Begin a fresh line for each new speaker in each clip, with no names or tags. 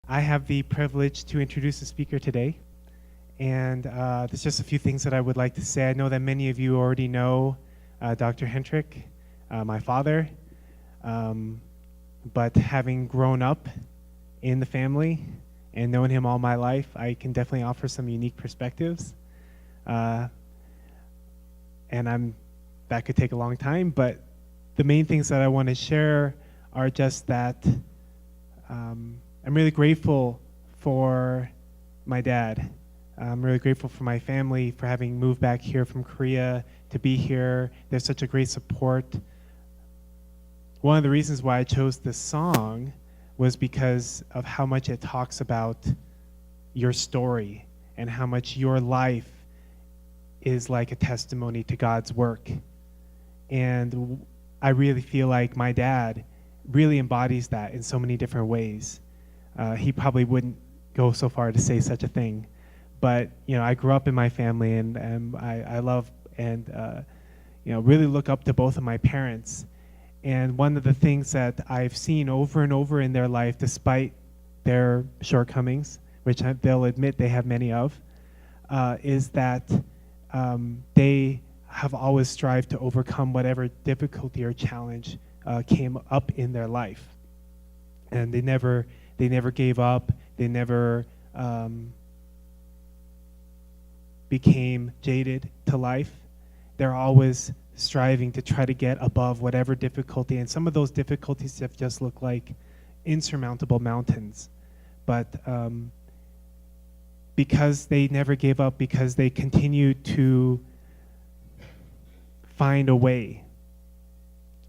I have the privilege to introduce the speaker today, and there's just a few things that I would like to say. I know that many of you already know Dr. Hentrich, my father, but having grown up in the family and known him all my life, I can definitely offer some unique perspectives. And that could take a long time, but the main things that I want to share are just that I'm really grateful for my dad. I'm really grateful for my family for having moved back here from Korea to be here. There's such a great support. One of the reasons why I chose this song was because of how much it talks about your story and how much your life is like a testimony to God's work. And I really feel like my dad really embodies that in so many different ways. He probably wouldn't go so far to say such a thing, but I grew up in my family, and I love and really look up to both of my parents. And one of the things that I've seen over and over in their life, despite their shortcomings, which they'll admit they have many of, is that they have always strived to overcome whatever difficulty or challenge came up in their life, and they never gave up. They never became jaded to life. They're always striving to try to get above whatever difficulty, and some of those difficulties have just looked like insurmountable mountains. But because they never gave up, because they continued to find a way,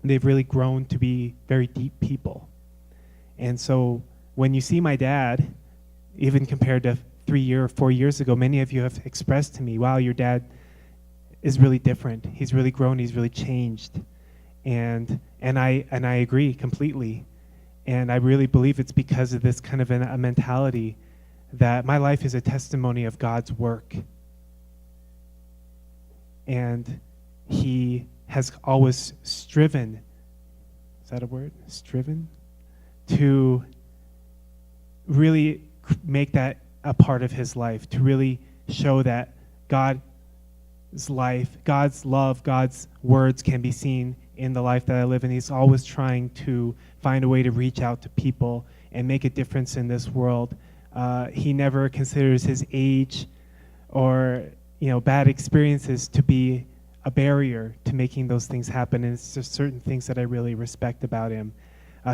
they've really grown to be very deep people. And so when you see my dad, even compared to 4 years ago, many of you have expressed to me, wow, your dad is really different. He's really grown, he's really changed. And I agree completely. And I really believe it's because of this kind of a mentality that my life is a testimony of God's work. And he has always striven, is that a word? Striven? To really make that a part of his life, to really show that God's life, God's love, God's words can be seen in the life that I live in. He's always trying to find a way to reach out to people and make a difference in this world. He never considers his age or bad experiences to be a barrier to making those things happen. And it's just certain things that I really respect about him.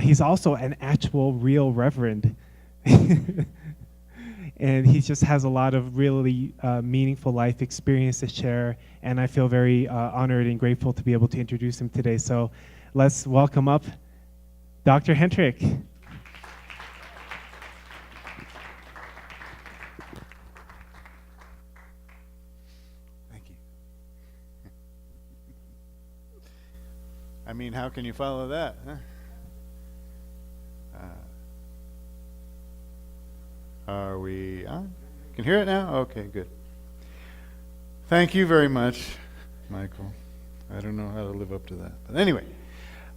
He's also an actual real reverend. And he just has a lot of really meaningful life experience to share, and I feel very honored and grateful to be able to introduce him today. So let's welcome up Dr. Hentrich.
Thank you. I mean, how can you follow that, huh? Are we on? Can hear it now? Okay, good. Thank you very much, Michael. I don't know how to live up to that. But anyway,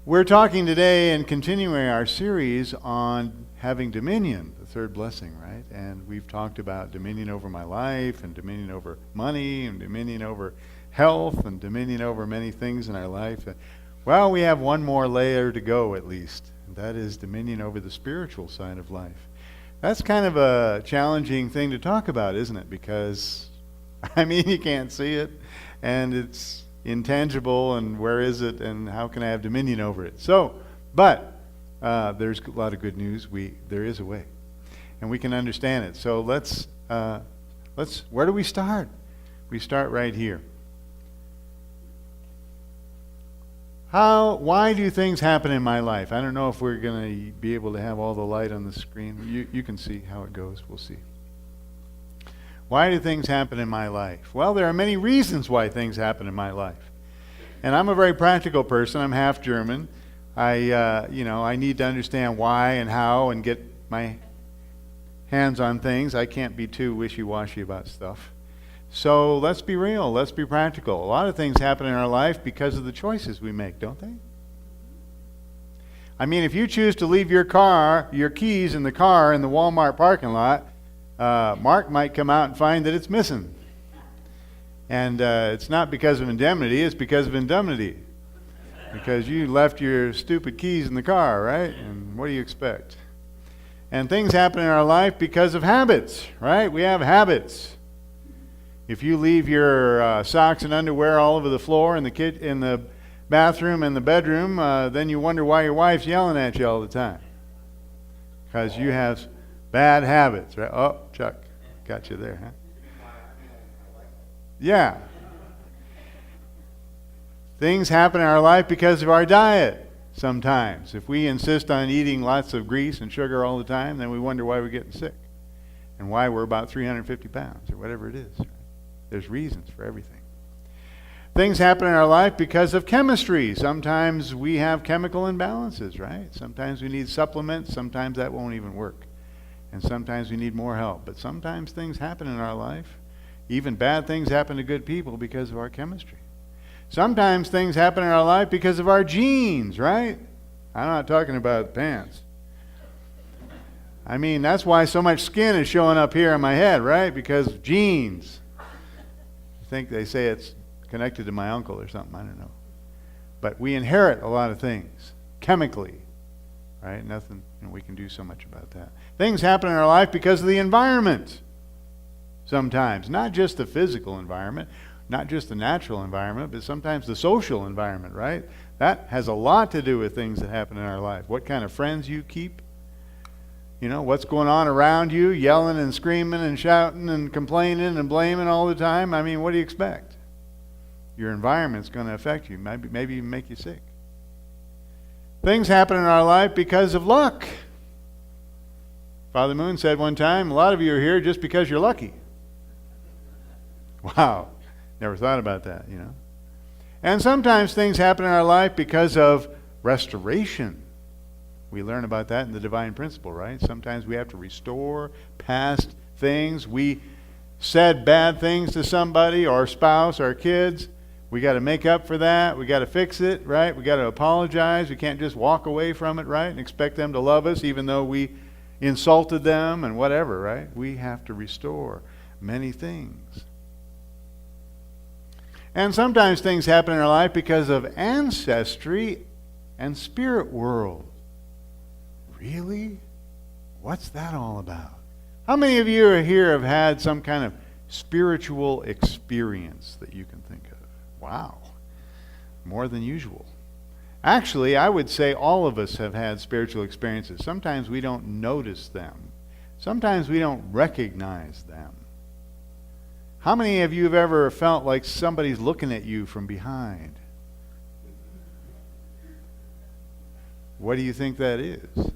we're talking today and continuing our series on having dominion, the third blessing, right? And we've talked about dominion over my life and dominion over money and dominion over health and dominion over many things in our life. Well, we have one more layer to go at least, and that is dominion over the spiritual side of life. That's kind of a challenging thing to talk about, isn't it? Because, you can't see it, and it's intangible, and where is it, and how can I have dominion over it? So, but there's a lot of good news. There is a way, and we can understand it. So let's. Where do we start? We start right here. Why do things happen in my life? I don't know if we're going to be able to have all the light on the screen. You can see how it goes. We'll see. Why do things happen in my life? Well, there are many reasons why things happen in my life. And I'm a very practical person. I'm half German. I need to understand why and how and get my hands on things. I can't be too wishy-washy about stuff. So let's be real. Let's be practical. A lot of things happen in our life because of the choices we make, don't they? I mean, if you choose to leave your keys in the car in the Walmart parking lot, Mark might come out and find that it's missing. And it's not because of indemnity, it's because of indemnity. Because you left your stupid keys in the car, right? And what do you expect? And things happen in our life because of habits, right? We have habits. If you leave your socks and underwear all over the floor in the bathroom and the bedroom, then you wonder why your wife's yelling at you all the time. Because you have bad habits, right? Oh, Chuck, got you there, huh? Yeah. Things happen in our life because of our diet sometimes. If we insist on eating lots of grease and sugar all the time, then we wonder why we're getting sick and why we're about 350 pounds or whatever it is. Right? There's reasons for everything. Things happen in our life because of chemistry. Sometimes we have chemical imbalances, right? Sometimes we need supplements. Sometimes that won't even work. And sometimes we need more help. But sometimes things happen in our life. Even bad things happen to good people because of our chemistry. Sometimes things happen in our life because of our genes, right? I'm not talking about pants. I mean, that's why so much skin is showing up here on my head, right? Because of genes. I think they say it's connected to my uncle or something, I don't know. But we inherit a lot of things, chemically, right? Nothing, we can do so much about that. Things happen in our life because of the environment sometimes. Not just the physical environment, not just the natural environment, but sometimes the social environment, right? That has a lot to do with things that happen in our life. What kind of friends you keep, what's going on around you, yelling and screaming and shouting and complaining and blaming all the time. I mean, what do you expect? Your environment's going to affect you, maybe even make you sick. Things happen in our life because of luck. Father Moon said one time, a lot of you are here just because you're lucky. Wow. Never thought about that, And sometimes things happen in our life because of restoration. We learn about that in the divine principle, right? Sometimes we have to restore past things. We said bad things to somebody, our spouse, our kids. We got to make up for that. We got to fix it, right? We got to apologize. We can't just walk away from it, right? And expect them to love us even though we insulted them and whatever, right? We have to restore many things. And sometimes things happen in our life because of ancestry and spirit world. Really? What's that all about? How many of you here have had some kind of spiritual experience that you can think of? Wow. More than usual. Actually, I would say all of us have had spiritual experiences. Sometimes we don't notice them. Sometimes we don't recognize them. How many of you have ever felt like somebody's looking at you from behind? What do you think that is?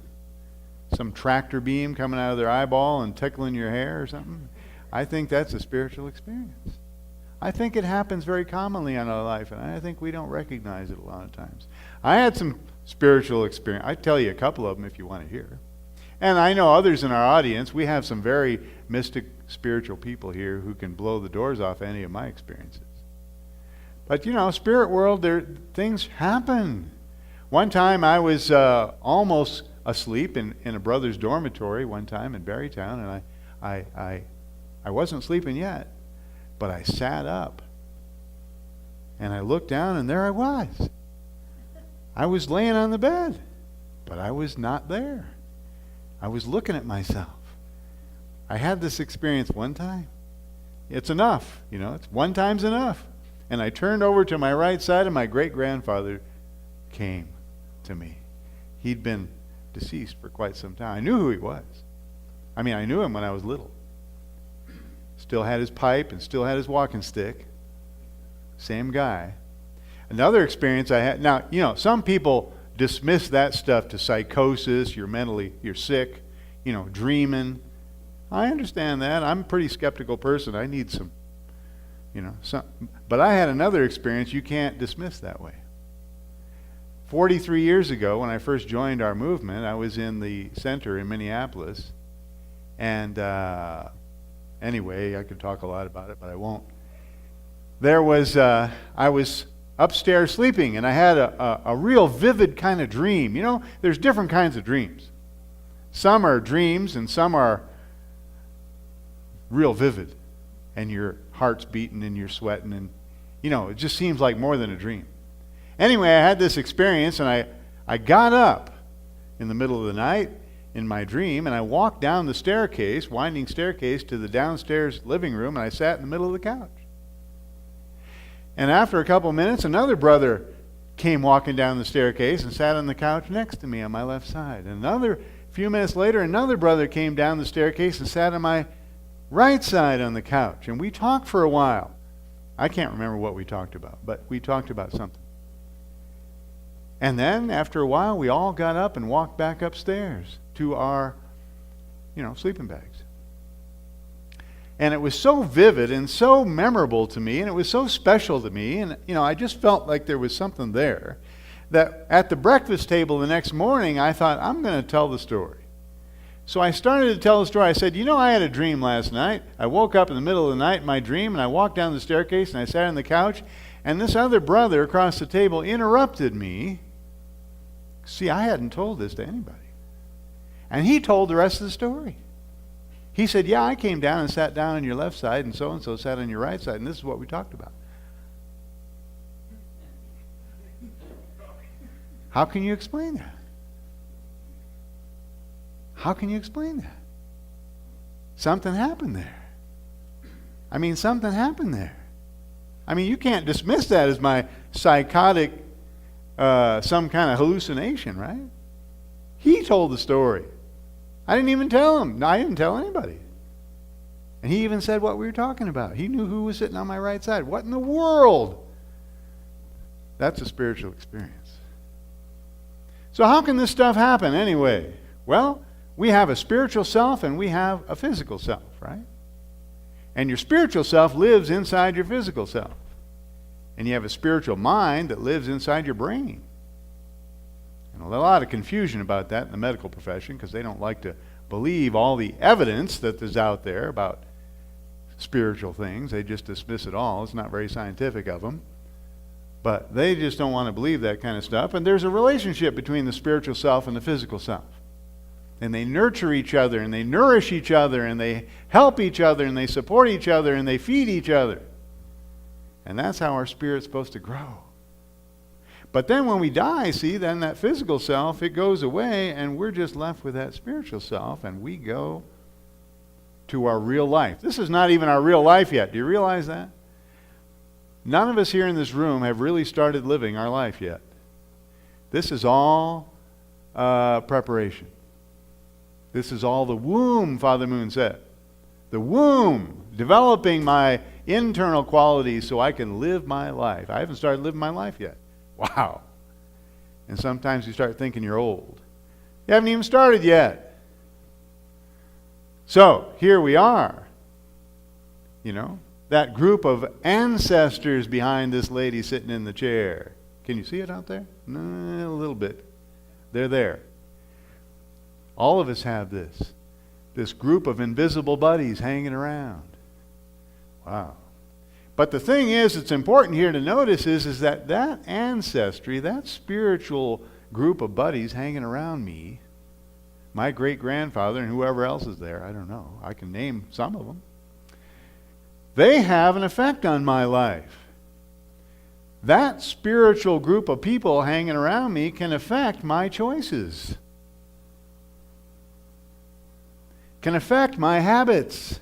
Some tractor beam coming out of their eyeball and tickling your hair or something? I think that's a spiritual experience. I think it happens very commonly in our life, and I think we don't recognize it a lot of times. I had some spiritual experience. I'd tell you a couple of them if you want to hear. And I know others in our audience, we have some very mystic spiritual people here who can blow the doors off any of my experiences. But spirit world, things happen. One time I was almost asleep in a brother's dormitory one time in Barrytown, and I wasn't sleeping yet, but I sat up and I looked down and there I was. I was laying on the bed, but I was not there. I was looking at myself. I had this experience one time. It's enough, it's one time's enough. And I turned over to my right side and my great-grandfather came to me. He'd been deceased for quite some time. I knew who he was. I mean, I knew him when I was little. Still had his pipe and still had his walking stick. Same guy. Another experience I had, now, some people dismiss that stuff to psychosis, you're sick, dreaming. I understand that. I'm a pretty skeptical person. I need some. But I had another experience you can't dismiss that way. 43 years ago, when I first joined our movement, I was in the center in Minneapolis. And anyway, I could talk a lot about it, but I won't. I was upstairs sleeping, and I had a real vivid kind of dream. You know, there's different kinds of dreams. Some are dreams, and some are real vivid, and your heart's beating and you're sweating, and you know, it just seems like more than a dream. Anyway, I had this experience, and I got up in the middle of the night in my dream, and I walked down the staircase, winding staircase, to the downstairs living room, and I sat in the middle of the couch. And after a couple minutes, another brother came walking down the staircase and sat on the couch next to me on my left side. And another few minutes later, another brother came down the staircase and sat on my right side on the couch. And we talked for a while. I can't remember what we talked about, but we talked about something. And then, after a while, we all got up and walked back upstairs to our, sleeping bags. And it was so vivid and so memorable to me, and it was so special to me, and, I just felt like there was something there, that at the breakfast table the next morning, I thought, I'm going to tell the story. So I started to tell the story. I said, I had a dream last night. I woke up in the middle of the night in my dream, and I walked down the staircase, and I sat on the couch, and this other brother across the table interrupted me. See, I hadn't told this to anybody. And he told the rest of the story. He said, yeah, I came down and sat down on your left side, and so sat on your right side, and this is what we talked about. How can you explain that? How can you explain that? Something happened there. Something happened there. You can't dismiss that as my psychotic, some kind of hallucination, right? He told the story. I didn't even tell him. I didn't tell anybody. And he even said what we were talking about. He knew who was sitting on my right side. What in the world? That's a spiritual experience. So how can this stuff happen anyway? Well, we have a spiritual self and we have a physical self, right? And your spiritual self lives inside your physical self. And you have a spiritual mind that lives inside your brain. And a lot of confusion about that in the medical profession because they don't like to believe all the evidence that is out there about spiritual things. They just dismiss it all. It's not very scientific of them. But they just don't want to believe that kind of stuff. And there's a relationship between the spiritual self and the physical self. And they nurture each other, and they nourish each other, and they help each other, and they support each other, and they feed each other. And that's how our spirit's supposed to grow. But then when we die, then that physical self, it goes away, and we're just left with that spiritual self, and we go to our real life. This is not even our real life yet. Do you realize that? None of us here in this room have really started living our life yet. This is all preparation. This is all the womb, Father Moon said. The womb, developing my internal qualities so I can live my life. I haven't started living my life yet. Wow. And sometimes you start thinking you're old. You haven't even started yet. So, here we are. That group of ancestors behind this lady sitting in the chair. Can you see it out there? No, a little bit. They're there. All of us have this group of invisible buddies hanging around. Wow. But the thing is, it's important here to notice is that ancestry, that spiritual group of buddies hanging around me, my great-grandfather and whoever else is there, I don't know, I can name some of them, they have an effect on my life. That spiritual group of people hanging around me can affect my choices, can affect my habits.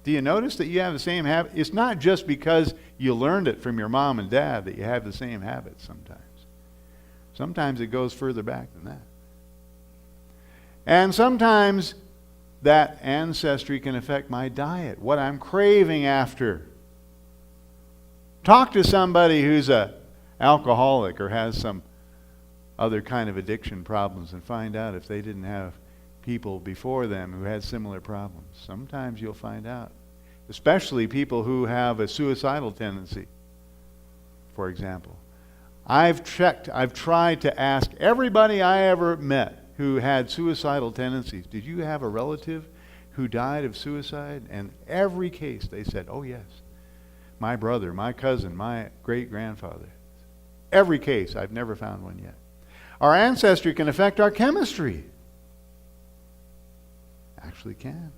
Do you notice that you have the same habit? It's not just because you learned it from your mom and dad that you have the same habits sometimes. Sometimes it goes further back than that. And sometimes that ancestry can affect my diet, what I'm craving after. Talk to somebody who's an alcoholic or has some other kind of addiction problems and find out if they didn't have people before them who had similar problems. Sometimes you'll find out. Especially people who have a suicidal tendency, for example. I've tried to ask everybody I ever met who had suicidal tendencies, did you have a relative who died of suicide? And every case they said, oh yes. my brother, my cousin, my great-grandfather. Every case, I've never found one yet. Our ancestry can affect our chemistry. Actually can.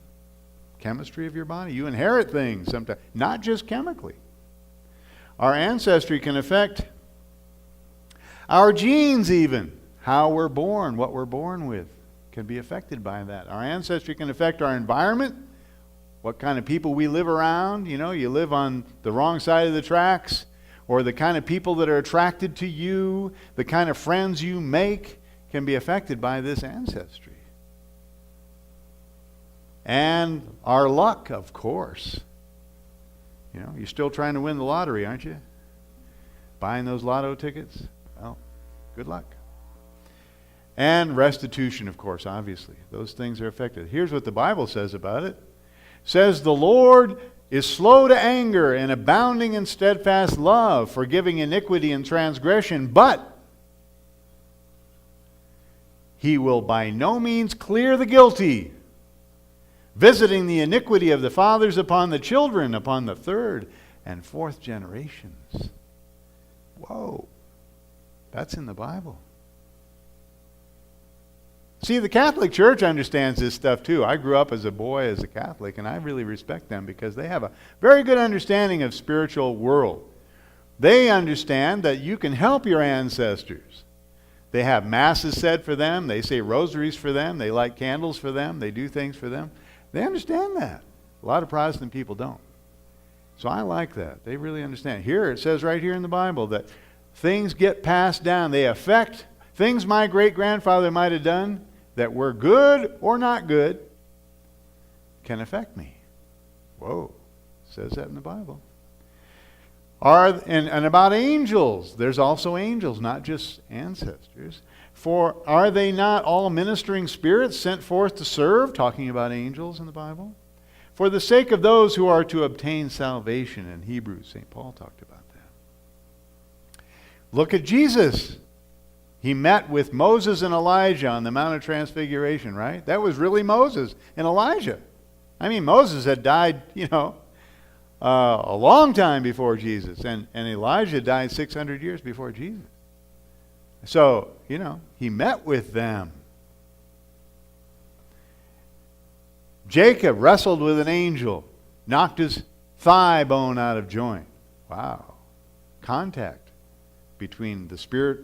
Chemistry of your body. You inherit things sometimes, not just chemically. Our ancestry can affect our genes even. How we're born, what we're born with, can be affected by that. Our ancestry can affect our environment, what kind of people we live around. You know, you live on the wrong side of the tracks, or the kind of people that are attracted to you, the kind of friends you make can be affected by this ancestry. And our luck, of course. You know, you're still trying to win the lottery, aren't you? Buying those lotto tickets? Well, good luck. And restitution, of course, obviously. Those things are affected. Here's what the Bible says about it. It says, the Lord is slow to anger and abounding in steadfast love, forgiving iniquity and transgression, but he will by no means clear the guilty, visiting the iniquity of the fathers upon the children, upon the third and fourth generations. Whoa, that's in the Bible. See, the Catholic Church understands this stuff too. I grew up as a boy as a Catholic, and I really respect them because they have a very good understanding of spiritual world. They understand that you can help your ancestors. They have masses said for them. They say rosaries for them. They light candles for them. They do things for them. They understand that. A lot of Protestant people don't. So I like that. They really understand. Here, it says right here in the Bible that things get passed down. They affect things my great-grandfather might have done that were good or not good can affect me. Whoa. It says that in the Bible. And about angels. There's also angels, not just ancestors. For are they not all ministering spirits sent forth to serve? Talking about angels in the Bible. For the sake of those who are to obtain salvation. In Hebrews, St. Paul talked about that. Look at Jesus. He met with Moses and Elijah on the Mount of Transfiguration, right? That was really Moses and Elijah. I mean, Moses had died, a long time before Jesus. And Elijah died 600 years before Jesus. So, he met with them. Jacob wrestled with an angel, knocked his thigh bone out of joint. Wow. Contact between the spirit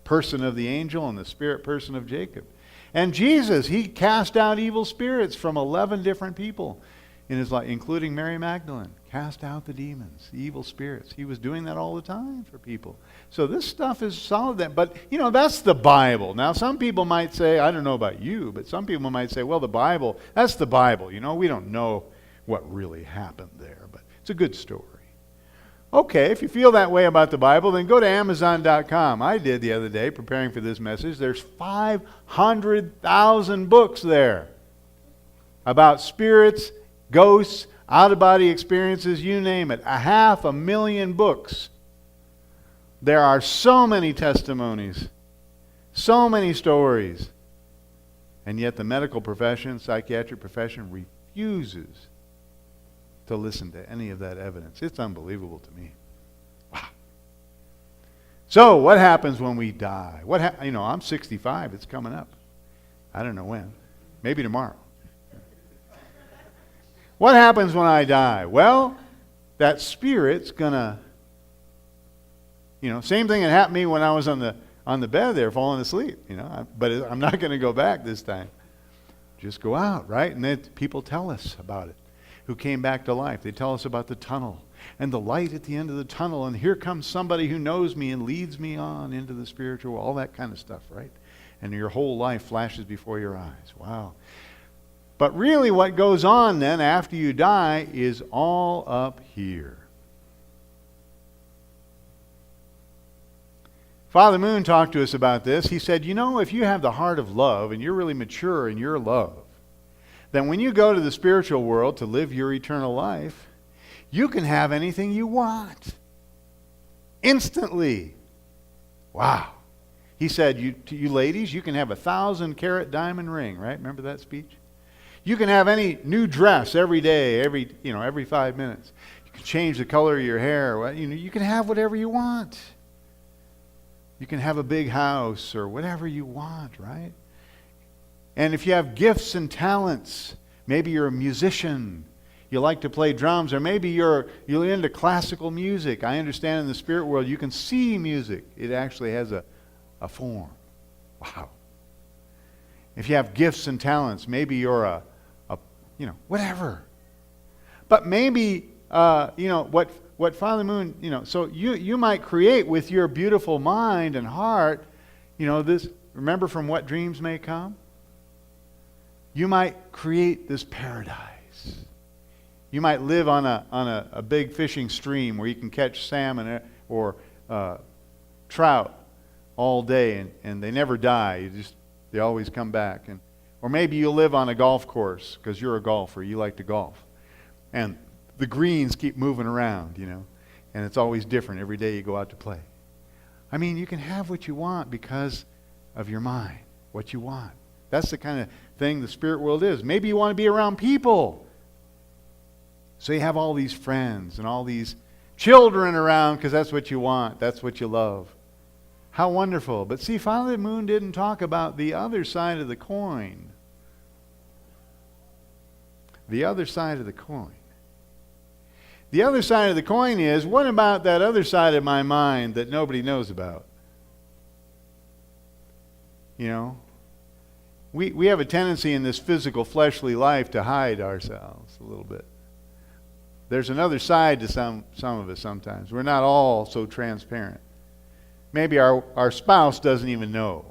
person of the angel and the spirit person of Jacob. And Jesus, he cast out evil spirits from 11 different people in his life, including Mary Magdalene. Cast out the demons, the evil spirits. He was doing that all the time for people. So this stuff is solid. But, that's the Bible. Now, some people might say, I don't know about you, but some people might say, well, the Bible, that's the Bible. We don't know what really happened there. But it's a good story. Okay, if you feel that way about the Bible, then go to Amazon.com. I did the other day, preparing for this message. There's 500,000 books there about spirits, ghosts, out-of-body experiences, you name it. 500,000 books. There are so many testimonies, so many stories, and yet the medical profession, psychiatric profession, refuses to listen to any of that evidence. It's unbelievable to me. Wow. So, what happens when we die? I'm 65. It's coming up. I don't know when. Maybe tomorrow. What happens when I die? Well, that spirit's gonna, same thing that happened to me when I was on the bed there, falling asleep. But I'm not going to go back this time. Just go out, right? And then people tell us about it. Who came back to life. They tell us about the tunnel and the light at the end of the tunnel, and here comes somebody who knows me and leads me on into the spiritual world, all that kind of stuff, right? And your whole life flashes before your eyes. Wow. But really what goes on then after you die is all up here. Father Moon talked to us about this. He said, if you have the heart of love and you're really mature in your love, then when you go to the spiritual world to live your eternal life, you can have anything you want. Instantly. Wow. He said, to you ladies, you can have a 1,000-carat diamond ring, right? Remember that speech? You can have any new dress every day, every 5 minutes. You change the color of your hair. Well, you can have whatever you want. You can have a big house or whatever you want, right? And if you have gifts and talents, maybe you're a musician, you like to play drums, or maybe you're into classical music. I understand in the spirit world you can see music. It actually has a form. Wow. If you have gifts and talents, maybe you're a whatever. But maybe, what Father Moon, so you might create with your beautiful mind and heart, this, remember from what dreams may come? You might create this paradise. You might live on a big fishing stream where you can catch salmon or trout all day and they never die. They always come back. Or maybe you live on a golf course because you're a golfer. You like to golf. And the greens keep moving around, and it's always different every day you go out to play. I mean, you can have what you want because of your mind, what you want. That's the kind of thing the spirit world is. Maybe you want to be around people. So you have all these friends and all these children around because that's what you want. That's what you love. How wonderful. But see, Father Moon didn't talk about the other side of the coin. The other side of the coin. The other side of the coin is, what about that other side of my mind that nobody knows about? We have a tendency in this physical, fleshly life to hide ourselves a little bit. There's another side to some of us sometimes. We're not all so transparent. Maybe our spouse doesn't even know.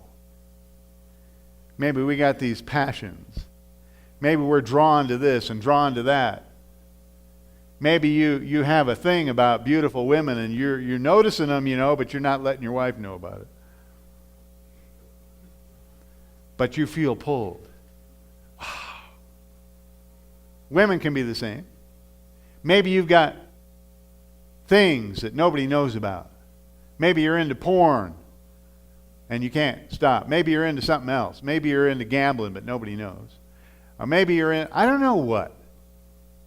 Maybe we got these passions. Maybe we're drawn to this and drawn to that. Maybe you have a thing about beautiful women and you're noticing them, but you're not letting your wife know about it. But you feel pulled. Wow. Women can be the same. Maybe you've got things that nobody knows about. Maybe you're into porn and you can't stop. Maybe you're into something else. Maybe you're into gambling but nobody knows. Or maybe you're in, I don't know what.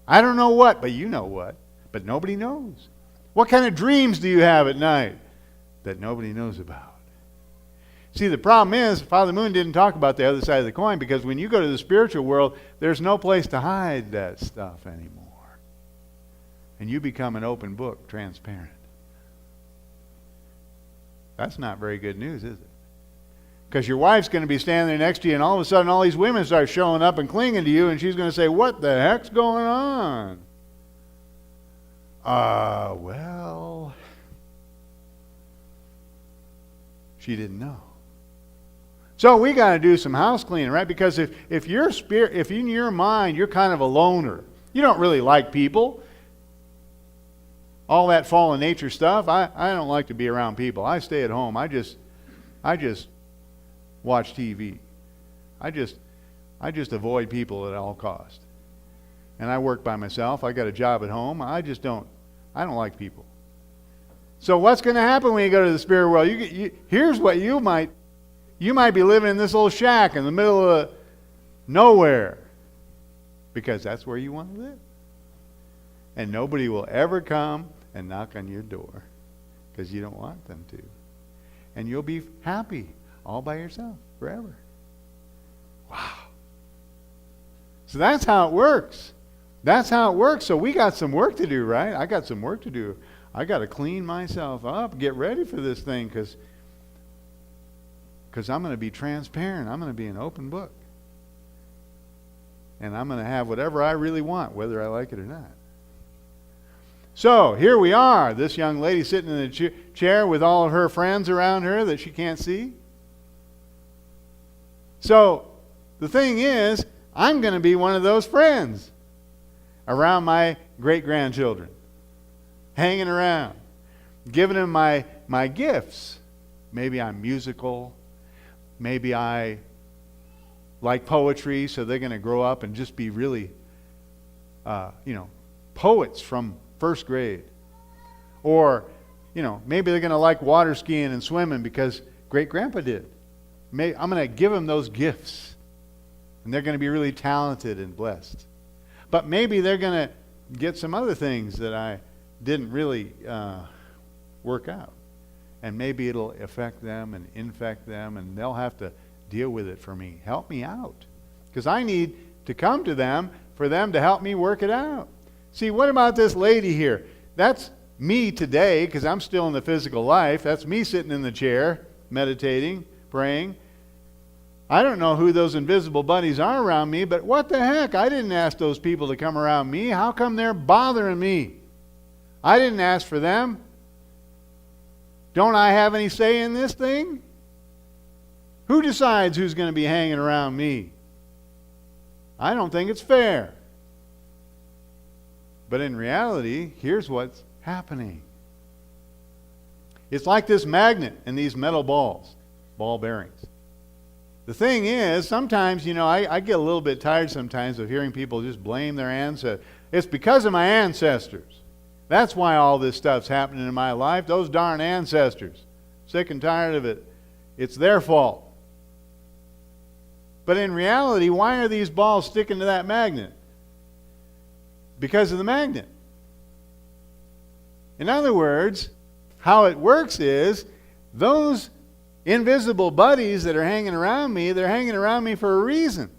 I don't know what, but you know what. But nobody knows. What kind of dreams do you have at night that nobody knows about? See, the problem is, Father Moon didn't talk about the other side of the coin because when you go to the spiritual world, there's no place to hide that stuff anymore. And you become an open book, transparent. That's not very good news, is it? Because your wife's going to be standing there next to you and all of a sudden all these women start showing up and clinging to you and she's going to say, what the heck's going on? Well, she didn't know. So we got to do some house cleaning, right? Because if in your mind you're kind of a loner, you don't really like people, all that fallen nature stuff, I don't like to be around people. I stay at home. I just watch TV. I just avoid people at all cost. And I work by myself. I got a job at home. I don't like people. So what's going to happen when you go to the spirit world? Here's what you might be living in this little shack in the middle of nowhere because that's where you want to live. And nobody will ever come and knock on your door because you don't want them to. And you'll be happy all by yourself forever. Wow. So that's how it works. That's how it works. So we got some work to do, right? I got some work to do. I got to clean myself up, get ready for this thing because I'm going to be transparent. I'm going to be an open book. And I'm going to have whatever I really want, whether I like it or not. So here we are, this young lady sitting in a chair with all of her friends around her that she can't see. So the thing is, I'm going to be one of those friends around my great-grandchildren, hanging around, giving them my gifts. Maybe I'm musical. Maybe I like poetry, so they're going to grow up and just be really, poets from first grade. Or, maybe they're going to like water skiing and swimming because great-grandpa did. I'm going to give them those gifts. And they're going to be really talented and blessed. But maybe they're going to get some other things that didn't really work out. And maybe it'll affect them and infect them, and they'll have to deal with it for me. Help me out. Because I need to come to them for them to help me work it out. See, what about this lady here? That's me today, because I'm still in the physical life. That's me sitting in the chair, meditating, praying. I don't know who those invisible buddies are around me, but what the heck? I didn't ask those people to come around me. How come they're bothering me? I didn't ask for them. Don't I have any say in this thing? Who decides who's going to be hanging around me? I don't think it's fair. But in reality, here's what's happening. It's like this magnet and these metal balls, ball bearings. The thing is, sometimes, I get a little bit tired sometimes of hearing people just blame their ancestors. It's because of my ancestors. That's why all this stuff's happening in my life. Those darn ancestors. Sick and tired of it. It's their fault. But in reality, why are these balls sticking to that magnet? Because of the magnet. In other words, how it works is those invisible buddies that are hanging around me, they're hanging around me for a reason.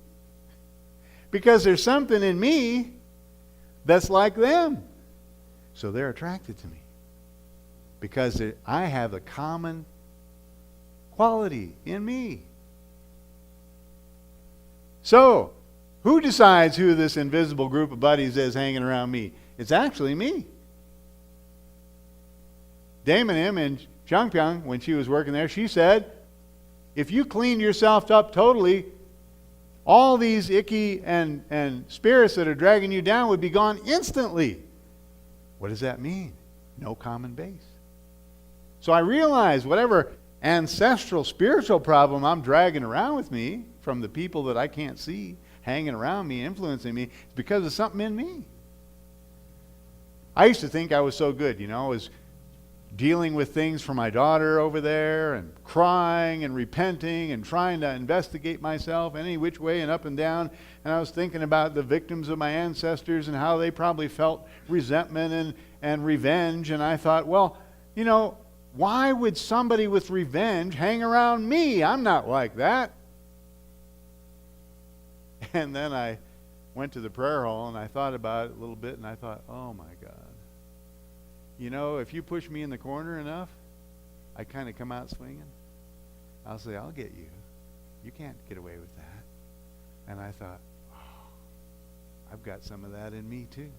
Because there's something in me that's like them. So they're attracted to me. Because I have a common quality in me. So, who decides who this invisible group of buddies is hanging around me? It's actually me. Damonim in Changpyeong, when she was working there, she said, if you clean yourself up totally, all these icky and spirits that are dragging you down would be gone instantly. What does that mean? No common base. So I realize whatever ancestral spiritual problem I'm dragging around with me from the people that I can't see, hanging around me, influencing me, is because of something in me. I used to think I was so good, I was dealing with things for my daughter over there and crying and repenting and trying to investigate myself any which way and up and down. And I was thinking about the victims of my ancestors and how they probably felt resentment and revenge. And I thought, well, why would somebody with revenge hang around me? I'm not like that. And then I went to the prayer hall and I thought about it a little bit and I thought, oh my God. If you push me in the corner enough, I kind of come out swinging. I'll say, I'll get you. You can't get away with that. And I thought, oh, I've got some of that in me too.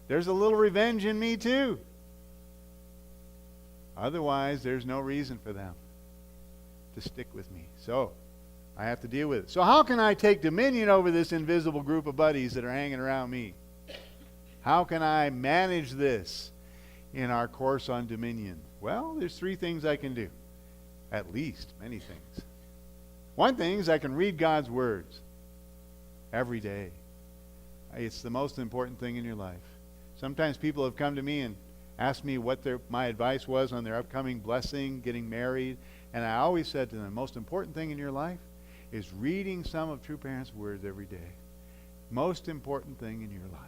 There's a little revenge in me too. Otherwise, there's no reason for them to stick with me. So, I have to deal with it. So how can I take dominion over this invisible group of buddies that are hanging around me? How can I manage this in our course on dominion? Well, there's 3 things I can do. At least, many things. One thing is I can read God's words every day. It's the most important thing in your life. Sometimes people have come to me and asked me what my advice was on their upcoming blessing, getting married, and I always said to them, the most important thing in your life is reading some of True Parents' words every day. Most important thing in your life.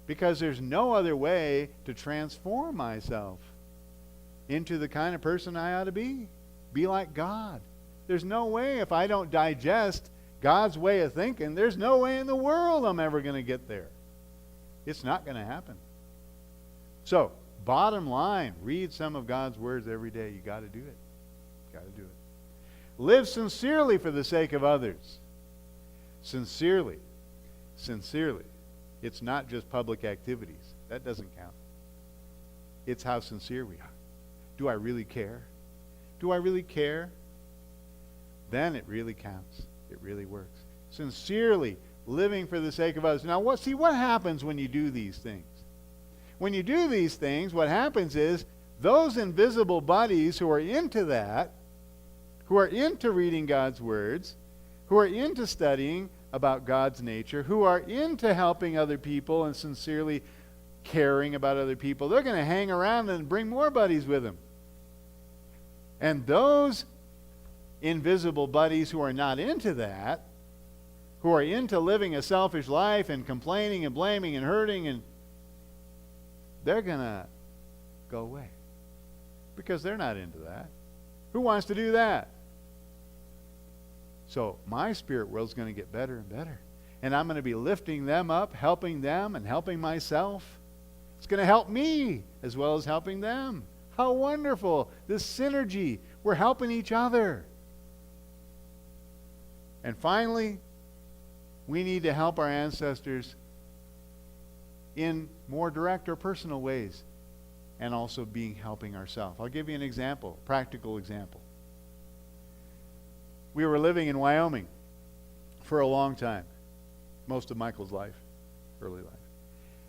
Because there's no other way to transform myself into the kind of person I ought to be. Be like God. There's no way, if I don't digest God's way of thinking, there's no way in the world I'm ever going to get there. It's not going to happen. So, bottom line, read some of God's words every day. You got to do it. Got to do it. Live sincerely for the sake of others. Sincerely. Sincerely. It's not just public activities. That doesn't count. It's how sincere we are. Do I really care? Do I really care? Then it really counts. It really works. Sincerely living for the sake of others. Now, what happens when you do these things? When you do these things, what happens is those invisible buddies who are into that, who are into reading God's words, who are into studying about God's nature, who are into helping other people and sincerely caring about other people, they're going to hang around and bring more buddies with them. And those invisible buddies who are not into that, who are into living a selfish life and complaining and blaming and hurting, and they're going to go away. Because they're not into that. Who wants to do that? So my spirit world's going to get better and better. And I'm going to be lifting them up, helping them, and helping myself. It's going to help me as well as helping them. How wonderful. This synergy. We're helping each other. And finally, we need to help our ancestors in more direct or personal ways. And also helping ourselves. I'll give you an example, practical example. We were living in Wyoming for a long time. Most of Michael's life, early life.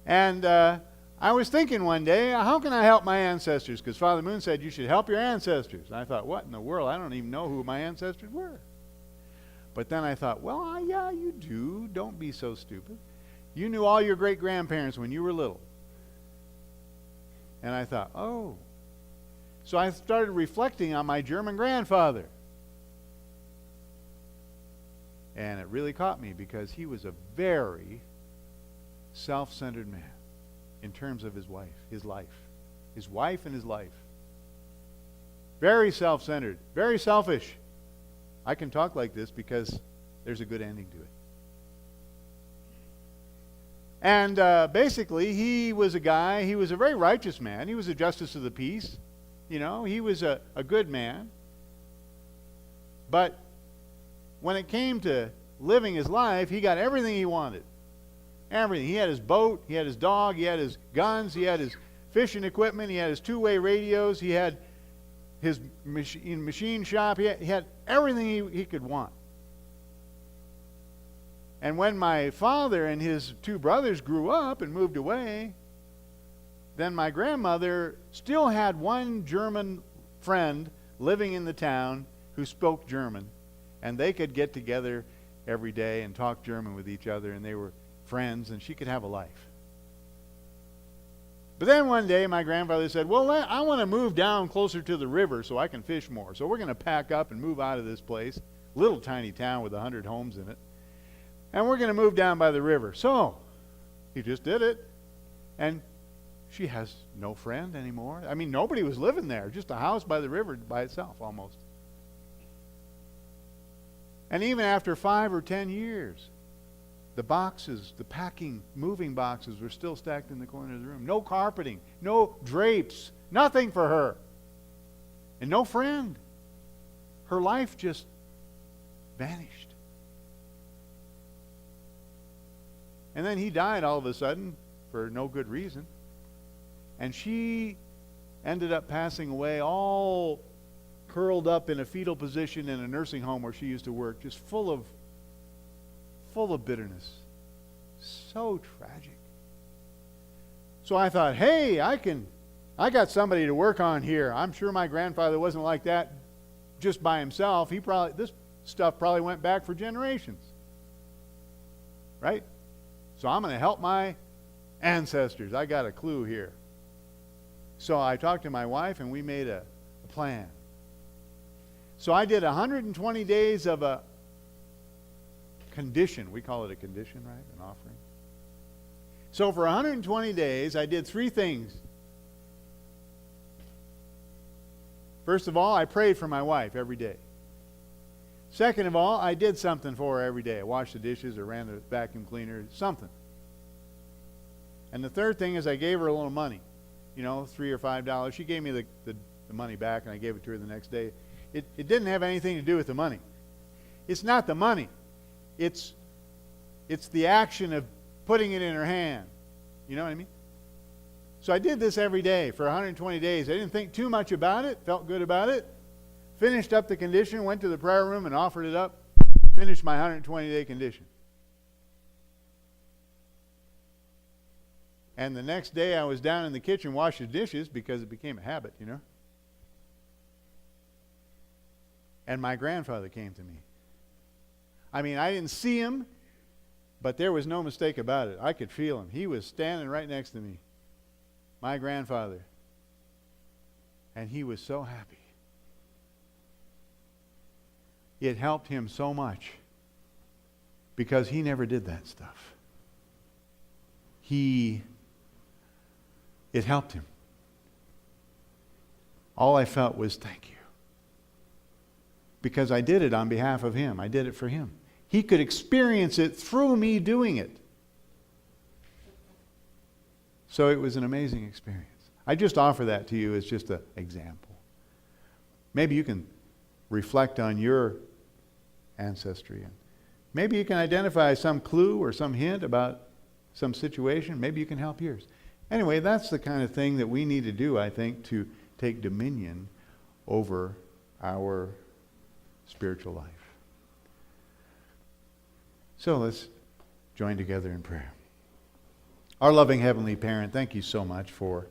And I was thinking one day, how can I help my ancestors? Because Father Moon said you should help your ancestors. And I thought, what in the world? I don't even know who my ancestors were. But then I thought, well, yeah, you do. Don't be so stupid. You knew all your great-grandparents when you were little. And I thought, oh. So I started reflecting on my German grandfather. And it really caught me because he was a very self-centered man in terms of his wife. His wife and his life. Very self-centered, very selfish. I can talk like this because there's a good ending to it. And basically, he was a very righteous man. He was a justice of the peace. You know, he was a good man. But when it came to living his life, he got everything he wanted. Everything. He had his boat, he had his dog, he had his guns, he had his fishing equipment, he had his two-way radios, he had his machine shop, he had everything he could want. And when my father and his two brothers grew up and moved away, then my grandmother still had one German friend living in the town who spoke German. And they could get together every day and talk German with each other, and they were friends, and she could have a life. But then one day my grandfather said, well, I want to move down closer to the river so I can fish more. So we're going to pack up and move out of this place, little tiny town with 100 homes in it. And we're going to move down by the river. So he just did it. And she has no friend anymore. I mean, nobody was living there. Just a house by the river by itself almost. And even after 5 or 10 years, the boxes, the packing, moving boxes were still stacked in the corner of the room. No carpeting, no drapes, nothing for her. And no friend. Her life just vanished. And then he died all of a sudden for no good reason. And she ended up passing away all curled up in a fetal position in a nursing home where she used to work, just full of bitterness. So tragic. So I thought, hey, I got somebody to work on here. I'm sure my grandfather wasn't like that just by himself. This stuff probably went back for generations. Right? So I'm going to help my ancestors. I got a clue here. So I talked to my wife and we made a plan. So I did 120 days of a condition. We call it a condition, right? An offering. So for 120 days, I did 3 things. First of all, I prayed for my wife every day. Second of all, I did something for her every day. I washed the dishes or ran the vacuum cleaner, something. And the third thing is I gave her a little money, $3 or $5. She gave me the money back, and I gave it to her the next day. It didn't have anything to do with the money. It's not the money. It's the action of putting it in her hand. You know what I mean? So I did this every day for 120 days. I didn't think too much about it, felt good about it. Finished up the condition, went to the prayer room and offered it up. Finished my 120-day condition. And the next day I was down in the kitchen washing dishes because it became a habit, And my grandfather came to me. I mean, I didn't see him, but there was no mistake about it. I could feel him. He was standing right next to me. My grandfather. And he was so happy. It helped him so much because he never did that stuff. He it helped him. All I felt was thank you. Because I did it on behalf of him. I did it for him. He could experience it through me doing it. So it was an amazing experience. I just offer that to you as just an example. Maybe you can reflect on your ancestry. And maybe you can identify some clue or some hint about some situation. Maybe you can help yours. Anyway, that's the kind of thing that we need to do, I think, to take dominion over our spiritual life. So let's join together in prayer. Our loving Heavenly Parent, thank you so much for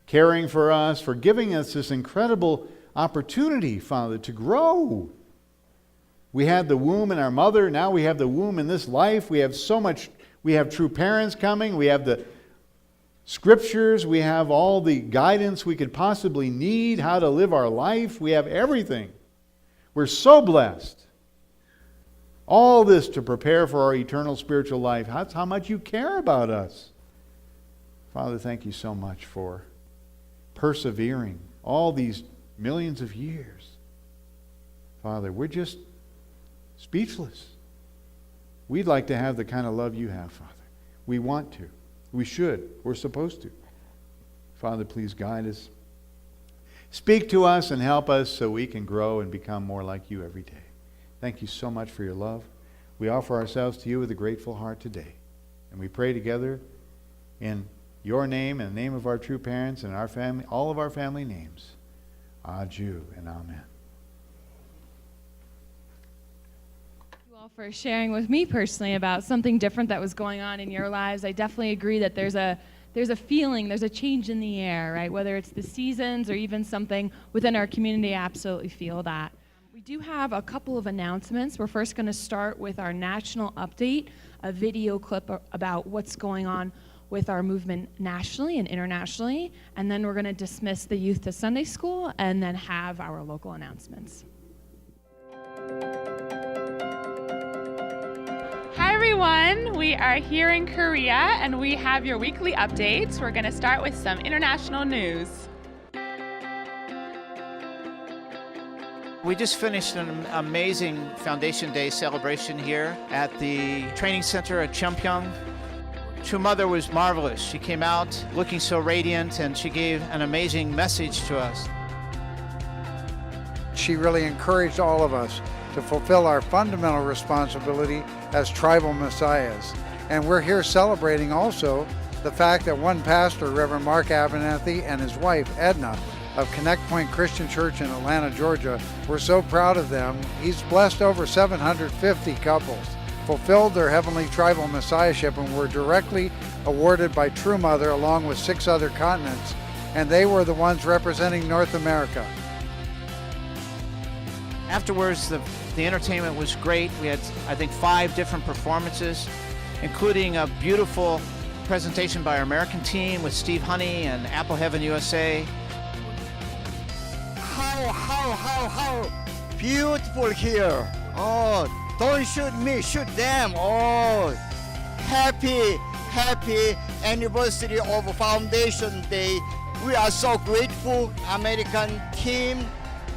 caring for us, for giving us this incredible opportunity, Father, to grow. We had the womb in our mother, now we have the womb in this life. We have so much, we have true parents coming, we have the scriptures, we have all the guidance we could possibly need, how to live our life. We have everything. We're so blessed. All this to prepare for our eternal spiritual life. That's how much you care about us. Father, thank you so much for persevering all these millions of years. Father, we're just speechless. We'd like to have the kind of love you have, Father. We want to. We should. We're supposed to. Father, please guide us. Speak to us and help us so we can grow and become more like you every day. Thank you so much for your love. We offer ourselves to you with a grateful heart today. And we pray together in your name and the name of our true parents and our family, all of our family names. Adieu and amen.
Thank you all for sharing with me personally about something different that was going on in your lives. I definitely agree that there's a feeling, there's a change in the air, right? Whether it's the seasons or even something within our community, I absolutely feel that. We do have a couple of announcements. We're first going to start with our national update, a video clip about what's going on with our movement nationally and internationally, and then we're going to dismiss the youth to Sunday school and then have our local announcements.
Hi everyone, we are here in Korea and we have your weekly updates. We're going to start with some international news.
We just finished an amazing Foundation Day celebration here at the training center at Cheongpyeong. True Mother was marvelous. She came out looking so radiant and she gave an amazing message to us.
She really encouraged all of us to fulfill our fundamental responsibility as tribal messiahs. And we're here celebrating also the fact that one pastor, Reverend Mark Abernathy, and his wife, Edna, of Connect Point Christian Church in Atlanta, Georgia, we're so proud of them. He's blessed over 750 couples, fulfilled their heavenly tribal messiahship, and were directly awarded by True Mother along with 6 other continents, and they were the ones representing North America.
Afterwards, the entertainment was great. We had, I think, 5 different performances, including a beautiful presentation by our American team with Steve Honey and Apple Heaven USA.
How beautiful here. Oh, don't shoot me, shoot them. Oh, happy anniversary of Foundation Day. We are so grateful. American team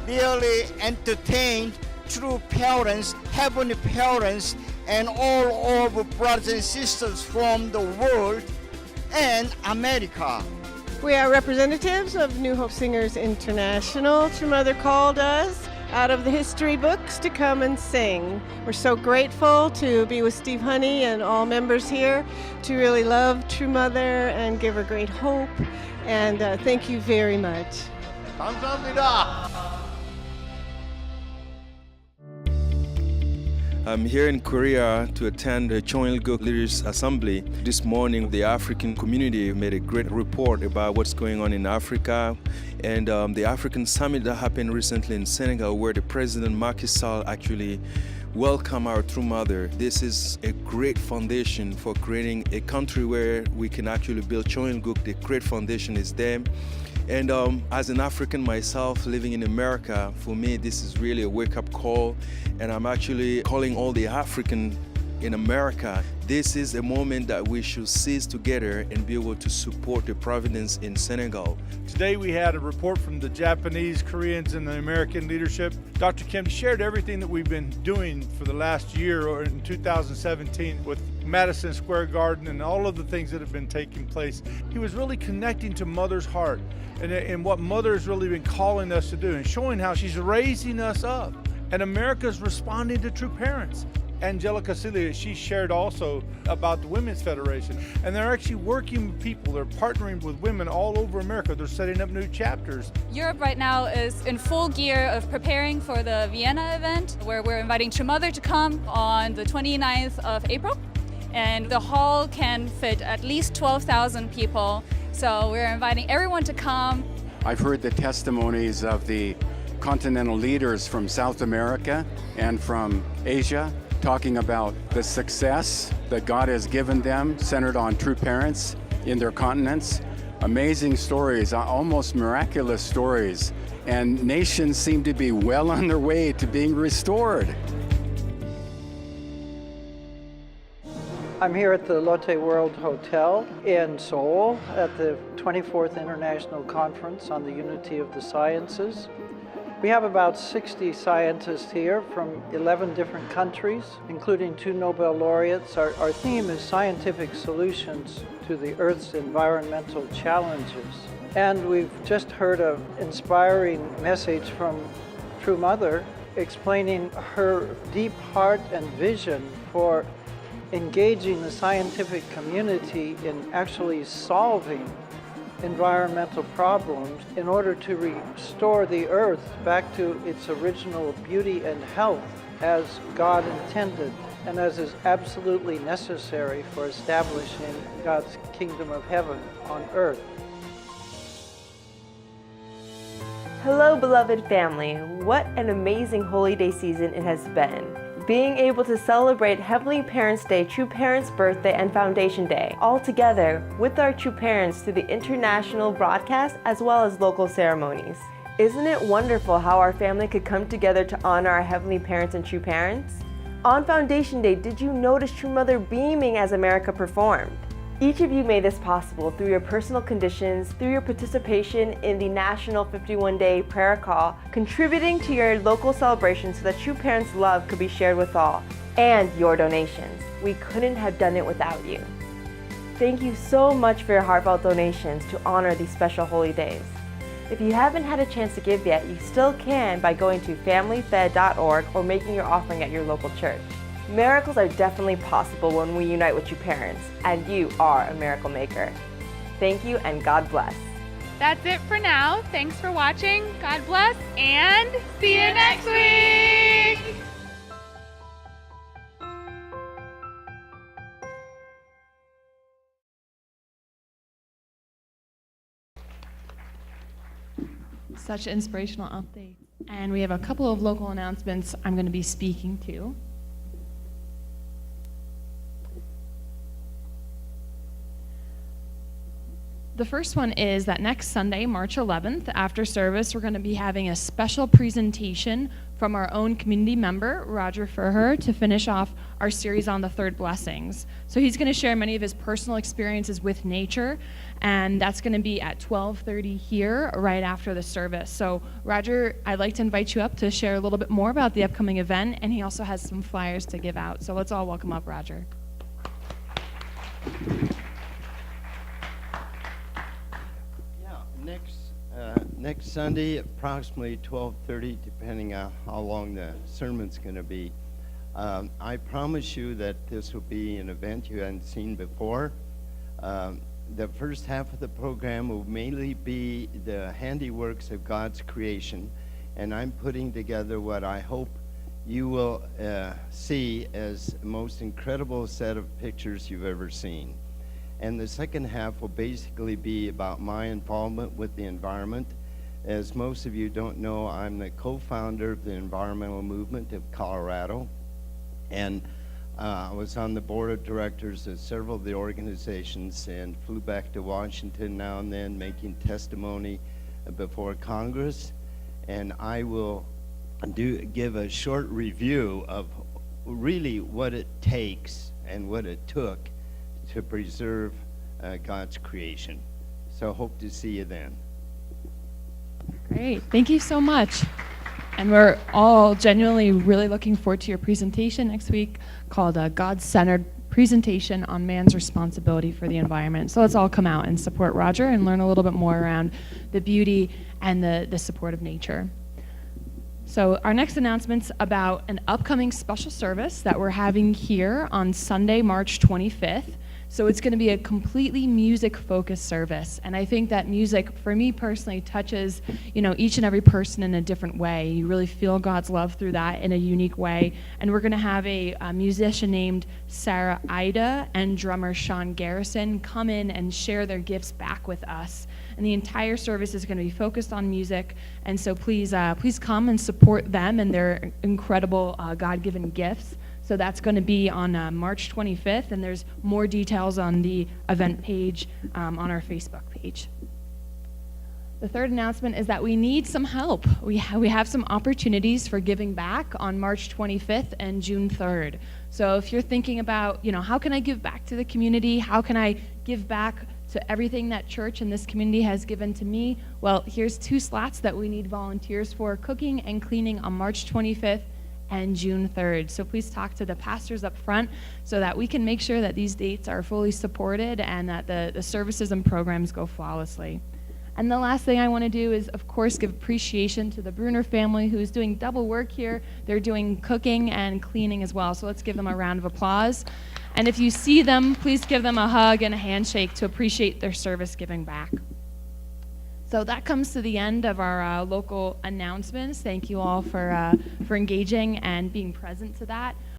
really entertained true parents, heavenly parents, and all of brothers and sisters from the world and America.
We are representatives of New Hope Singers International. True Mother called us out of the history books to come and sing. We're so grateful to be with Steve Honey and all members here to really love True Mother and give her great hope. And thank you very much.
감사합니다.
I'm here in Korea to attend the Cheongilguk Leaders Assembly. This morning, the African community made a great report about what's going on in Africa, and the African summit that happened recently in Senegal, where the President Macky Sall actually welcomed our True Mother. This is a great foundation for creating a country where we can actually build Cheongilguk. The great foundation is there. And as an African myself living in America, for me this is really a wake-up call, and I'm actually calling all the African in America. This is a moment that we should seize together and be able to support the providence in Senegal.
Today we had a report from the Japanese, Koreans, and the American leadership. Dr. Kim shared everything that we've been doing for the last year or in 2017 with Madison Square Garden and all of the things that have been taking place. He was really connecting to Mother's heart and what Mother has really been calling us to do and showing how she's raising us up. And America's responding to true parents. Angelica Celia, she shared also about the Women's Federation. And they're actually working with people. They're partnering with women all over America. They're setting up new chapters.
Europe right now is in full gear of preparing for the Vienna event, where we're inviting True Mother to come on the 29th of April. And the hall can fit at least 12,000 people. So we're inviting everyone to come.
I've heard the testimonies of the continental leaders from South America and from Asia talking about the success that God has given them centered on true parents in their continents. Amazing stories, almost miraculous stories, and nations seem to be well on their way to being restored.
I'm here at the Lotte World Hotel in Seoul at the 24th International Conference on the Unity of the Sciences. We have about 60 scientists here from 11 different countries, including 2 Nobel laureates. Our theme is scientific solutions to the Earth's environmental challenges. And we've just heard an inspiring message from True Mother explaining her deep heart and vision for engaging the scientific community in actually solving environmental problems in order to restore the earth back to its original beauty and health as God intended and as is absolutely necessary for establishing God's kingdom of heaven on earth.
Hello, beloved family. What an amazing Holy Day season it has been. Being able to celebrate Heavenly Parents' Day, True Parents' Birthday, and Foundation Day all together with our true parents through the international broadcast as well as local ceremonies. Isn't it wonderful how our family could come together to honor our Heavenly Parents and true parents? On Foundation Day, did you notice True Mother beaming as America performed? Each of you made this possible through your personal conditions, through your participation in the National 51-Day Prayer Call, contributing to your local celebration so that True Parents' love could be shared with all, and your donations. We couldn't have done it without you. Thank you so much for your heartfelt donations to honor these special holy days. If you haven't had a chance to give yet, you still can by going to familyfed.org or making your offering at your local church. Miracles are definitely possible when we unite with you parents, and you are a miracle maker. Thank you and God bless.
That's it for now. Thanks for watching. God bless and see you next week.
Such inspirational updates. And we have a couple of local announcements I'm going to be speaking to. The first one is that next Sunday, March 11th, after service, we're going to be having a special presentation from our own community member, Roger Furher, to finish off our series on the third blessings. So he's going to share many of his personal experiences with nature, and that's going to be at 12:30 here, right after the service. So Roger, I'd like to invite you up to share a little bit more about the upcoming event, and he also has some flyers to give out. So let's all welcome up Roger.
Next Sunday, approximately 12:30, depending on how long the sermon's going to be. I promise you that this will be an event you hadn't seen before. The first half of the program will mainly be the handiworks of God's creation, and I'm putting together what I hope you will see as the most incredible set of pictures you've ever seen. And the second half will basically be about my involvement with the environment. As most of you don't know, I'm the co-founder of the environmental movement of Colorado. And I was on the board of directors of several of the organizations and flew back to Washington now and then making testimony before Congress. And I will give a short review of really what it takes and what it took to preserve God's creation. So hope to see you then.
Great. Thank you so much. And we're all genuinely really looking forward to your presentation next week called a God-Centered Presentation on Man's Responsibility for the Environment. So let's all come out and support Roger and learn a little bit more around the beauty and the support of nature. So our next announcement's about an upcoming special service that we're having here on Sunday, March 25th. So it's going to be a completely music-focused service, and I think that music, for me personally, touches, each and every person in a different way. You really feel God's love through that in a unique way. And we're going to have a musician named Sarah Ida and drummer Sean Garrison come in and share their gifts back with us. And the entire service is going to be focused on music, and so please come and support them and their incredible God-given gifts. So that's going to be on March 25th, and there's more details on the event page on our Facebook page. The third announcement is that we need some help. We have some opportunities for giving back on March 25th and June 3rd. So if you're thinking about, how can I give back to the community? How can I give back to everything that church and this community has given to me? Well, here's 2 slots that we need volunteers for: cooking and cleaning on March 25th and June 3rd. So please talk to the pastors up front so that we can make sure that these dates are fully supported and that the services and programs go flawlessly. And the last thing I want to do is, of course, give appreciation to the Bruner family, who's doing double work here. They're doing cooking and cleaning as well. So let's give them a round of applause. And if you see them, please give them a hug and a handshake to appreciate their service giving back. So that comes to the end of our local announcements. Thank you all for engaging and being present to that.